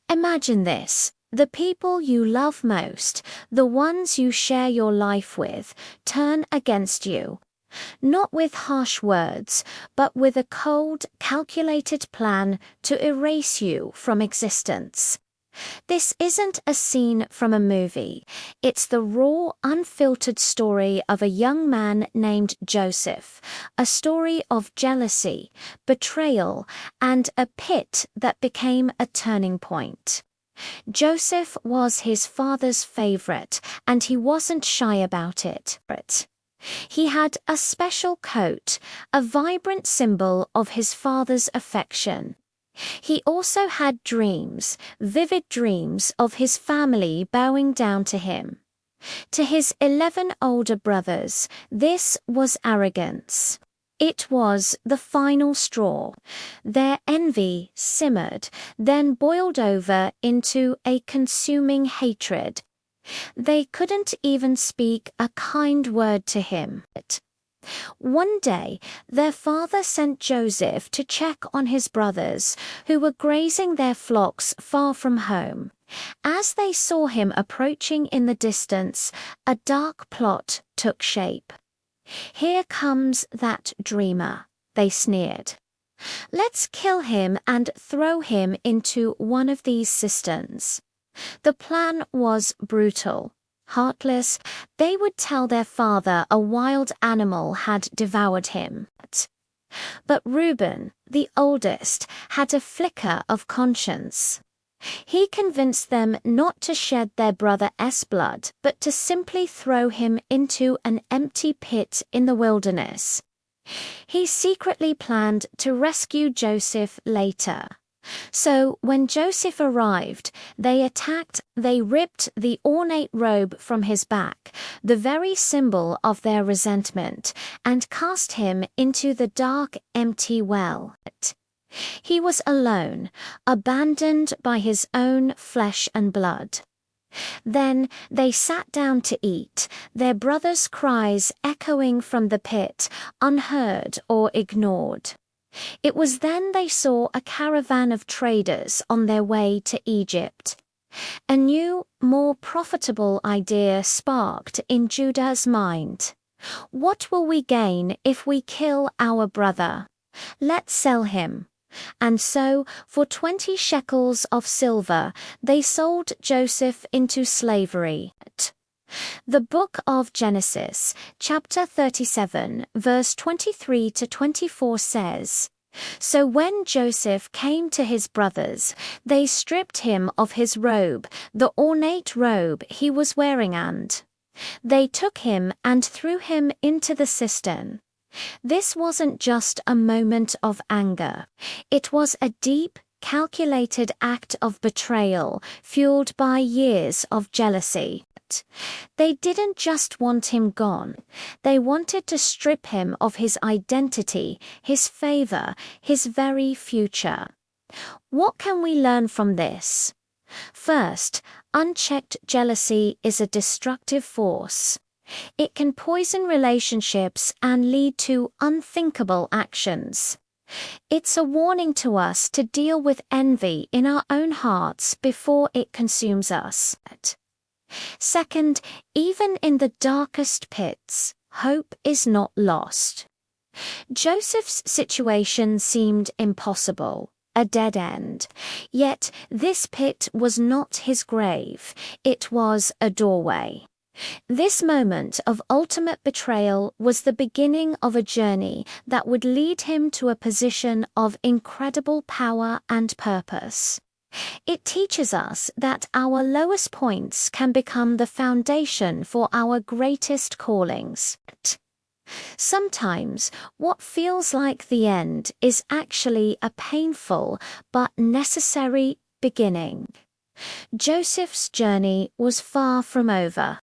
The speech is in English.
Imagine this. The people you love most, the ones you share your life with, turn against you. Not with harsh words, but with a cold, calculated plan to erase you from existence. This isn't a scene from a movie. It's the raw, unfiltered story of a young man named Joseph, a story of jealousy, betrayal, and a pit that became a turning point. Joseph was his father's favorite, and he wasn't shy about it. He had a special coat, a vibrant symbol of his father's affection. He also had dreams, vivid dreams of his family bowing down to him. To his 11 older brothers, this was arrogance. It was the final straw. Their envy simmered, then boiled over into a consuming hatred. They couldn't even speak a kind word to him. One day, their father sent Joseph to check on his brothers, who were grazing their flocks far from home. As they saw him approaching in the distance, a dark plot took shape. "Here comes that dreamer," they sneered. "Let's kill him and throw him into one of these cisterns." The plan was brutal. Heartless, they would tell their father a wild animal had devoured him. But Reuben, the oldest, had a flicker of conscience. He convinced them not to shed their brother's blood, but to simply throw him into an empty pit in the wilderness. He secretly planned to rescue Joseph later. So when Joseph arrived, they ripped the ornate robe from his back, the very symbol of their resentment, and cast him into the dark, empty well. He was alone, abandoned by his own flesh and blood. Then they sat down to eat, their brothers' cries echoing from the pit, unheard or ignored. It was then they saw a caravan of traders on their way to Egypt. A new, more profitable idea sparked in Judah's mind. "What will we gain if we kill our brother? Let's sell him." And so, for 20 shekels of silver, they sold Joseph into slavery. The book of Genesis, chapter 37, verse 23 to 24 says, "So when Joseph came to his brothers, they stripped him of his robe, the ornate robe he was wearing, and they took him and threw him into the cistern." This wasn't just a moment of anger. It was a deep, calculated act of betrayal, fueled by years of jealousy. They didn't just want him gone. They wanted to strip him of his identity, his favor, his very future. What can we learn from this? First, unchecked jealousy is a destructive force. It can poison relationships and lead to unthinkable actions. It's a warning to us to deal with envy in our own hearts before it consumes us. Second, even in the darkest pits, hope is not lost. Joseph's situation seemed impossible, a dead end. Yet this pit was not his grave, it was a doorway. This moment of ultimate betrayal was the beginning of a journey that would lead him to a position of incredible power and purpose. It teaches us that our lowest points can become the foundation for our greatest callings. Sometimes what feels like the end is actually a painful but necessary beginning. Joseph's journey was far from over.